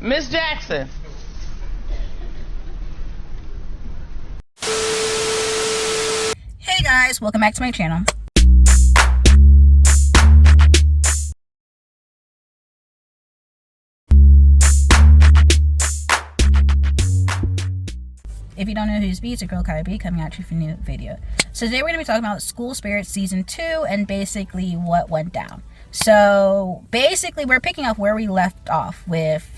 Miss Jackson. Hey guys, welcome back to my channel. If you don't know who's B, it's your girl KylerB coming at you for a new video. So today we're going to be talking about School Spirit Season 2 and basically what went down. So basically we're picking up where we left off with,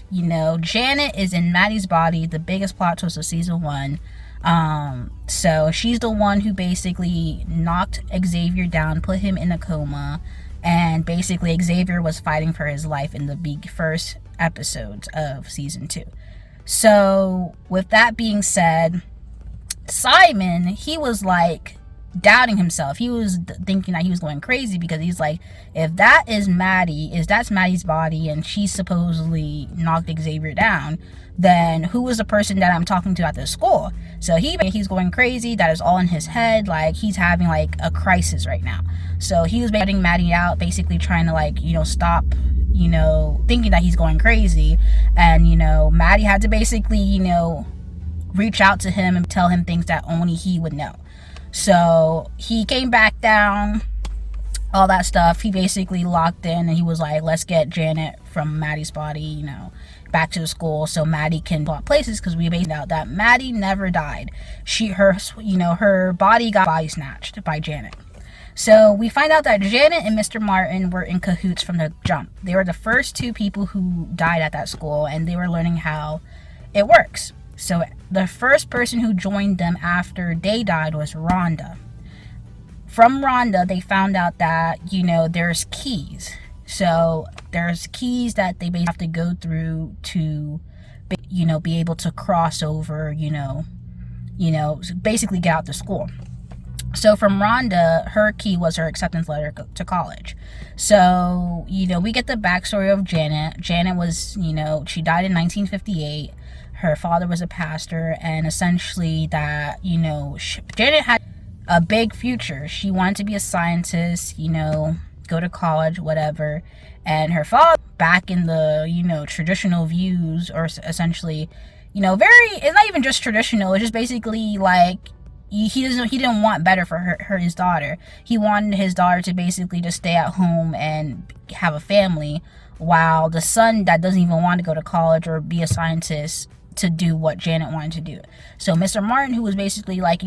Janet is in Maddie's body, the biggest plot twist of Season 1. So she's the one who basically knocked Xavier down, put him in a coma, and basically Xavier was fighting for his life in the first episodes of Season 2. So with that being said, Simon, he was like doubting himself. He was thinking that he was going crazy because he's like, if that is Maddie, that's Maddie's body and she supposedly knocked Xavier down, then who is the person that I'm talking to at the school? So he's going crazy. That is all in his head. Like, he's having like a crisis right now. So he was letting Maddie out, basically trying to stop thinking that he's going crazy. And Maddie had to basically reach out to him and tell him things that only he would know. So he came back down, all that stuff. He basically locked in and he was like, let's get Janet from Maddie's body back to the school so Maddie can swap places, because we made out that Maddie never died. Her body got body snatched by Janet. So we find out that Janet and Mr. Martin were in cahoots from the jump. They were the first two people who died at that school, and they were learning how it works. So the first person who joined them after they died was Rhonda. From Rhonda, they found out that, there's keys. So there's keys that they basically have to go through to, be able to cross over, basically get out the school. So from Rhonda, her key was her acceptance letter to college. So, we get the backstory of Janet. Janet was, she died in 1958. Her father was a pastor, and essentially that, Janet had a big future. She wanted to be a scientist, go to college, whatever. And her father, back in the, traditional views, or essentially, it's not even just traditional. It's just basically like, he didn't want better for his daughter. He wanted his daughter to basically just stay at home and have a family, while the son that doesn't even want to go to college or be a scientist to do what Janet wanted to do. So Mr. Martin, who was basically like,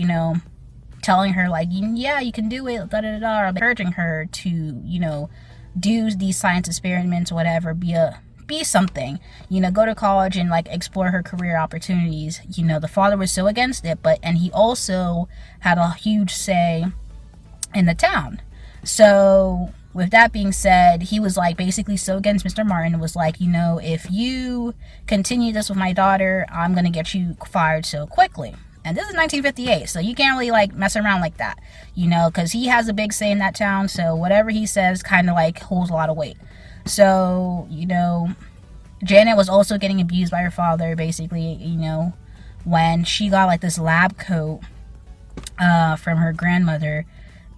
telling her like, yeah, you can do it, encouraging her to, do these science experiments, whatever, be something, go to college and like explore her career opportunities. The father was so against it, and he also had a huge say in the town. So with that being said, he was like basically so against Mr. Martin, was like, if you continue this with my daughter, I'm gonna get you fired so quickly. And this is 1958, so you can't really like mess around like that, because he has a big say in that town. So whatever he says kind of like holds a lot of weight. So, Janet was also getting abused by her father, basically, when she got like this lab coat from her grandmother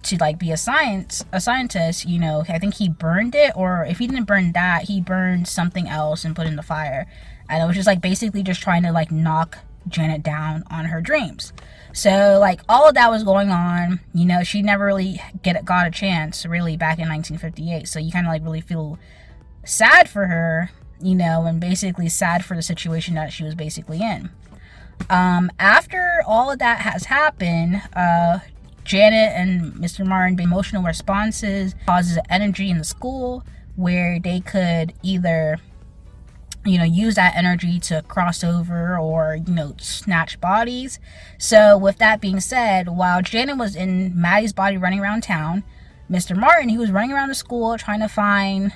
to like be a scientist. I think he burned it, or if he didn't burn that, he burned something else and put it in the fire. And it was just like basically just trying to like knock Janet down on her dreams. So like all of that was going on. She never really got a chance really back in 1958. So you kind of like really feel sad for her, and basically sad for the situation that she was basically in. After all of that has happened, Janet and Mr. Martin, emotional responses causes energy in the school where they could either use that energy to cross over or, snatch bodies. So with that being said, while Janet was in Maddie's body running around town, Mr. Martin, he was running around the school trying to find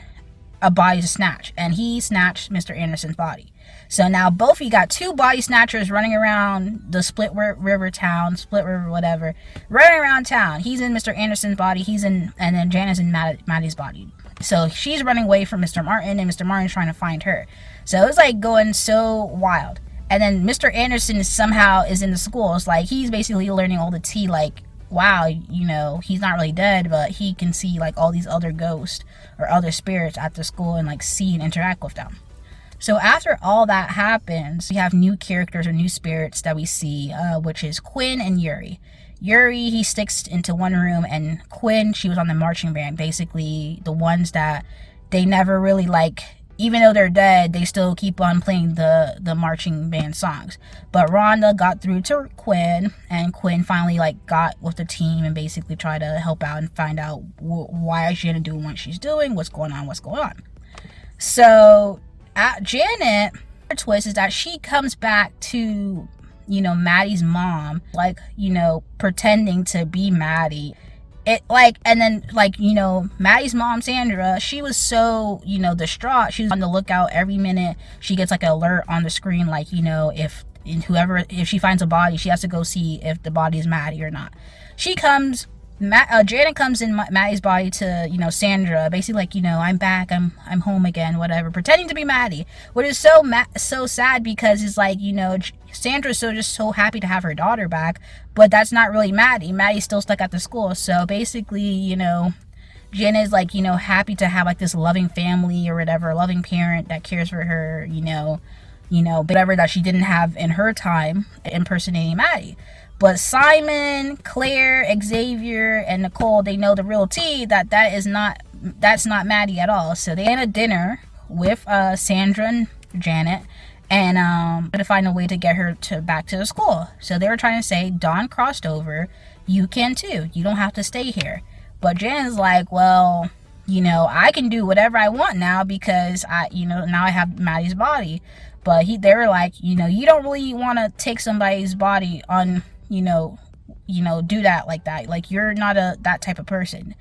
a body to snatch, and he snatched Mr. Anderson's body. So now both you got two body snatchers running around the Split River whatever, running around town. He's in Mr. Anderson's body, and then Janet's in Maddie's body. So she's running away from Mr. Martin, and Mr. Martin's trying to find her. So it was like going so wild. And then Mr. Anderson somehow is in the school. It's like he's basically learning all the tea, like, wow, he's not really dead, but he can see like all these other ghosts or other spirits at the school and like see and interact with them. So after all that happens, we have new characters or new spirits that we see, which is Quinn and Yuri. Yuri, he sticks into one room, and Quinn, she was on the marching band, basically the ones that they never really like, even though they're dead, they still keep on playing the marching band songs. But Rhonda got through to Quinn, and Quinn finally like got with the team and basically tried to help out and find out why Janet doing what she's doing, what's going on. So Janet, her twist is that she comes back to, you know, Maddie's mom, like, you know, pretending to be Maddie. It like, and then like, you know, Maddie's mom, Sandra, she was so, you know, distraught. She was on the lookout every minute. She gets like an alert on the screen, like, you know, if she finds a body, she has to go see if the body is Maddie or not. Janet comes in Maddie's body to, you know, Sandra, basically like, you know, I'm back, I'm home again, whatever, pretending to be Maddie, which is so sad, because it's like, you know, Sandra's so happy to have her daughter back, but that's not really Maddie. Maddie's still stuck at the school. So basically, you know, Janet's like, you know, happy to have like this loving family or whatever, a loving parent that cares for her, you know, whatever that she didn't have in her time impersonating Maddie. But Simon, Claire, Xavier, and Nicole, they know the real tea that's not Maddie at all. So they had a dinner with Sandra and Janet, and to find a way to get her back to the school. So they were trying to say, Dawn crossed over, you can too. You don't have to stay here. But Janet's like, well, you know, I can do whatever I want now, because now I have Maddie's body. But they were like, you know, you don't really want to take somebody's body on, you know, do that like that. Like, you're not that type of person.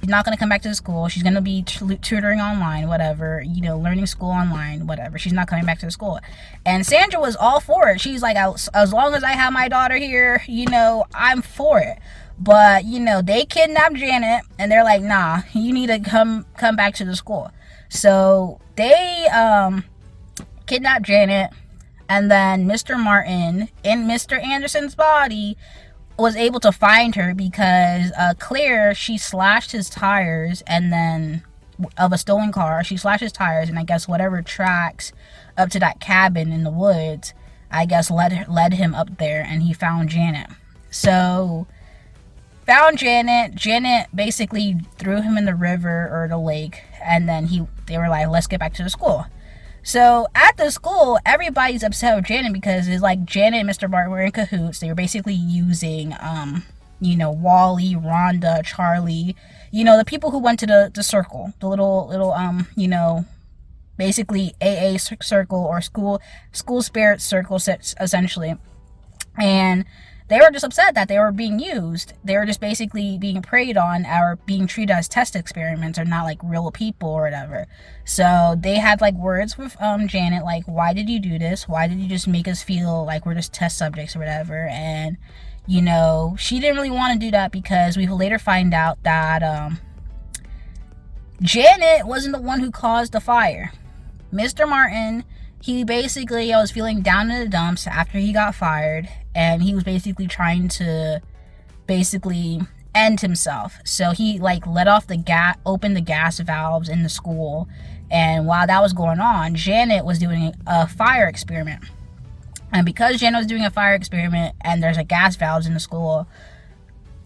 She's not going to come back to the school. She's going to be tutoring online, whatever, you know, learning school online, whatever. She's not coming back to the school. And Sandra was all for it. She's like, as long as I have my daughter here, you know, I'm for it. But, you know, they kidnapped Janet, and they're like, nah, you need to come back to the school. So they kidnapped Janet, and then Mr. Martin, in Mr. Anderson's body, was able to find her because Claire, she slashed his tires, and then of a stolen car, she slashed his tires, and I guess whatever tracks up to that cabin in the woods, I guess led him up there, and he found Janet. So found Janet basically threw him in the river or the lake, and then they were like, let's get back to the school. So at the school, everybody's upset with Janet because it's like Janet and Mr. Martin were in cahoots. They were basically using, you know, Wally, Rhonda, Charlie, you know, the people who went to the circle, the little, you know, basically AA circle or school spirit circle, essentially. And they were just upset that they were being used. They were just basically being preyed on or being treated as test experiments or not like real people or whatever. So they had like words with Janet, like, why did you do this? Why did you just make us feel like we're just test subjects or whatever? And, you know, she didn't really want to do that because we later find out that Janet wasn't the one who caused the fire. Mr. Martin, he basically was feeling down in the dumps after he got fired, and he was basically trying to end himself. So he like let off opened the gas valves in the school, and while that was going on, Janet was doing a fire experiment. And because Janet was doing a fire experiment and there's a gas valves in the school,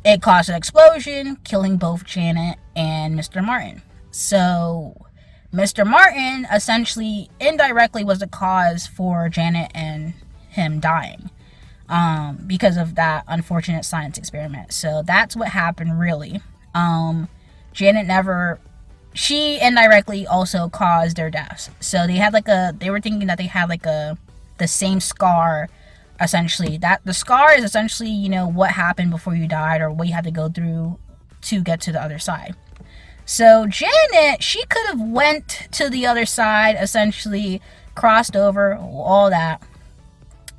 it caused an explosion, killing both Janet and Mr. Martin. So Mr. Martin essentially indirectly was the cause for Janet and him dying because of that unfortunate science experiment. So that's what happened, really. Janet she indirectly also caused their deaths. So they were thinking that they had like the same scar, essentially. That the scar is essentially, you know, what happened before you died or what you had to go through to get to the other side. So Janet, she could have went to the other side, essentially crossed over, all that.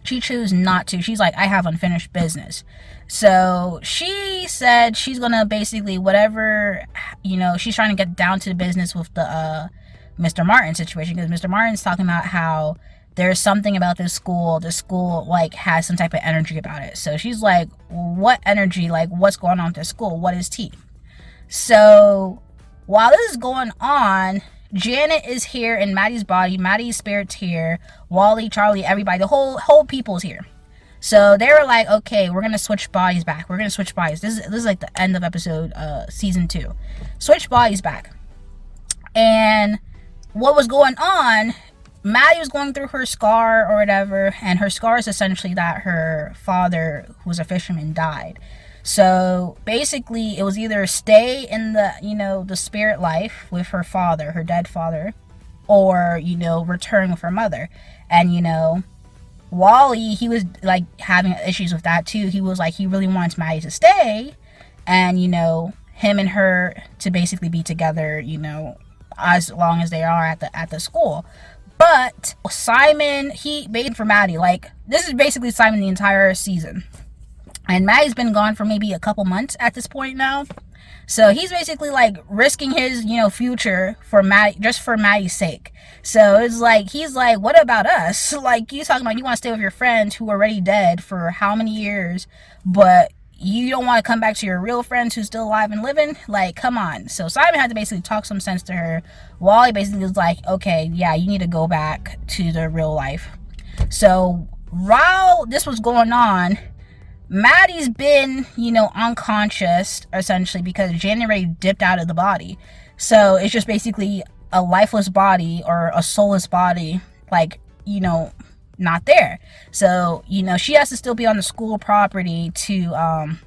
She chose not to. She's like, I have unfinished business. So she said she's gonna basically whatever, you know, she's trying to get down to the business with the Mr. Martin situation, because Mr. Martin's talking about how there's something about this school. The school like has some type of energy about it. So she's like, what energy? Like, what's going on with this school? What is tea? So while this is going on, Janet is here in Maddie's body. Maddie's spirit's here. Wally, Charlie, everybody, the whole people's here. So they were like, okay, we're gonna switch bodies back. We're gonna switch bodies. This is like the end of episode season 2. Switch bodies back. And what was going on? Maddie was going through her scar or whatever, and her scar is essentially that her father, who was a fisherman, died. So basically, it was either stay in the, the spirit life with her father, her dead father, or, return with her mother. And, Wally, he was like having issues with that too. He was like, he really wants Maddie to stay, and, him and her to basically be together, as long as they are at the school. But Simon, he waited for Maddie. Like, this is basically Simon the entire season. And Maddie's been gone for maybe a couple months at this point now. So he's basically like risking his, future for Maddie, just for Maddie's sake. So it's like, he's like, what about us? Like, you talking about you want to stay with your friends who are already dead for how many years, but you don't want to come back to your real friends who's still alive and living? Like, come on. So Simon had to basically talk some sense to her. Wally basically was like, okay, yeah, you need to go back to the real life. So while this was going on, Maddie's been, unconscious, essentially, because Janet already dipped out of the body. So it's just basically a lifeless body or a soulless body, like, not there. So, she has to still be on the school property to,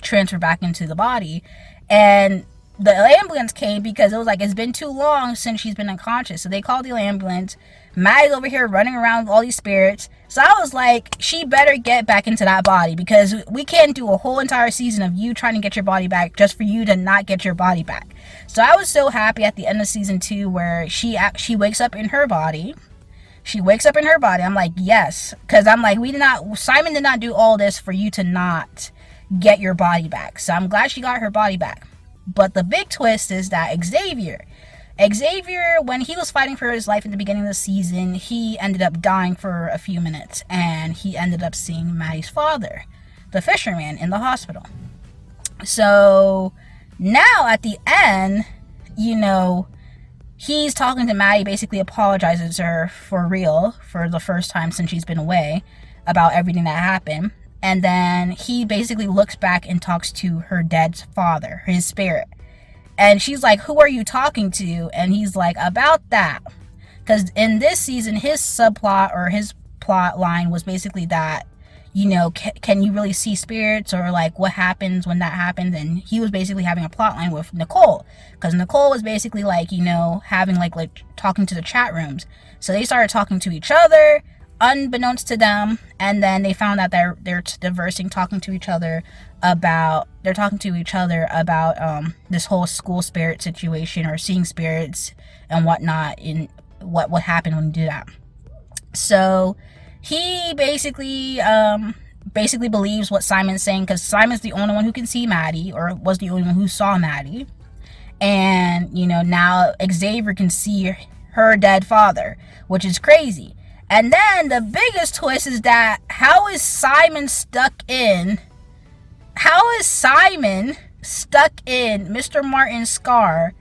transfer back into the body. And the ambulance came because it was like, it's been too long since she's been unconscious. So they called the ambulance. Maddie's over here running around with all these spirits. So I was like, she better get back into that body, because we can't do a whole entire season of you trying to get your body back just for you to not get your body back. So I was so happy at the end of season 2 where she wakes up in her body. She wakes up in her body. I'm like, yes. Because I'm like, Simon did not do all this for you to not get your body back. So I'm glad she got her body back. But the big twist is that Xavier, when he was fighting for his life at the beginning of the season, he ended up dying for a few minutes. And he ended up seeing Maddie's father, the fisherman, in the hospital. So now at the end, he's talking to Maddie, basically apologizes to her for real for the first time since she's been away about everything that happened. And then he basically looks back and talks to her dead father, his spirit. And she's like, who are you talking to? And he's like, about that. Because in this season, his subplot or his plot line was basically that, can you really see spirits, or like what happens when that happens? And he was basically having a plot line with Nicole, because Nicole was basically like, having like talking to the chat rooms. So they started talking to each other, unbeknownst to them, and then they found out they're diversing, talking to each other about this whole school spirit situation, or seeing spirits and whatnot, in what happened when you do that. So he basically believes what Simon's saying, because Simon's the only one who can see Maddie, or was the only one who saw Maddie. And now Xavier can see her dead father, which is crazy. And then the biggest twist is that how is Simon stuck in Mr. Martin's scar?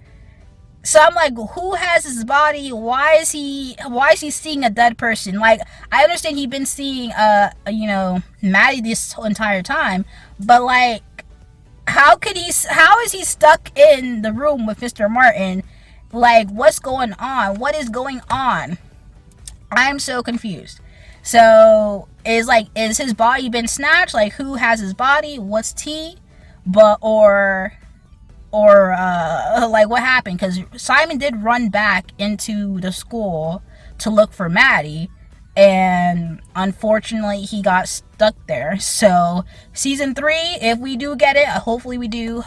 So I'm like, who has his body? Why is he seeing a dead person? Like, I understand he's been seeing Maddie this whole entire time, but like, how is he stuck in the room with Mr. Martin? Like, what's going on? What is going on? I'm so confused. So is his body been snatched? Like, who has his body? What's T? But like, what happened? Because Simon did run back into the school to look for Maddie, and unfortunately he got stuck there. So season 3, if we do get it, hopefully we do,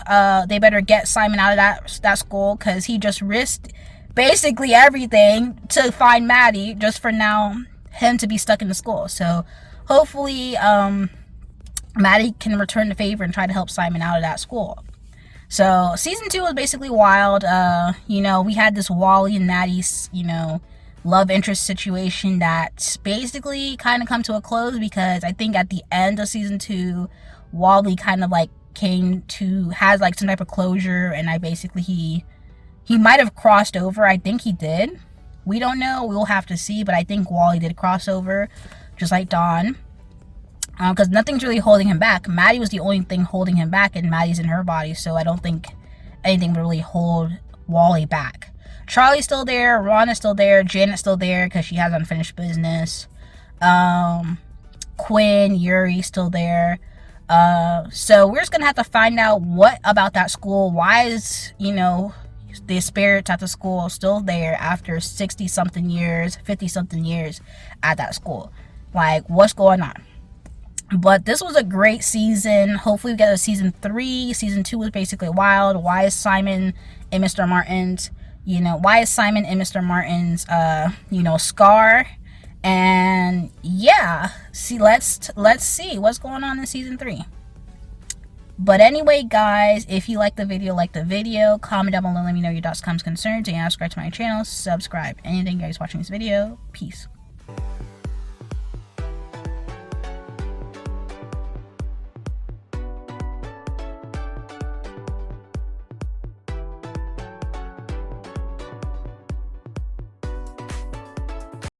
they better get Simon out of that school, because he just risked basically everything to find Maddie, just for now him to be stuck in the school. So hopefully Maddie can return the favor and try to help Simon out of that school. So season 2 was basically wild. We had this Wally and Maddie, love interest situation that's basically kind of come to a close, because I think at the end of season 2, Wally kind of like has like some type of closure, and he He might have crossed over. I think he did. We don't know. We'll have to see. But I think Wally did cross over, just like Dawn. Because nothing's really holding him back. Maddie was the only thing holding him back, and Maddie's in her body. So I don't think anything would really hold Wally back. Charlie's still there. Ron is still there. Janet's still there because she has unfinished business. Quinn, Yuri's still there. So we're just gonna have to find out what about that school. Why is, you know, the spirits at the school still there after 60 something years, 50 something years at that school? Like, what's going on? But this was a great season. Hopefully we get a season 3. Season 2 was basically wild. Why is Simon and Mr. Martin's, you know, why is Simon and Mr. Martin's you know, scar? And yeah, let's see what's going on in season 3. But anyway, guys, if you like the video, comment down below, let me know your thoughts, comments, concerns, and subscribe to my channel. Subscribe. Anything you guys watching this video, peace.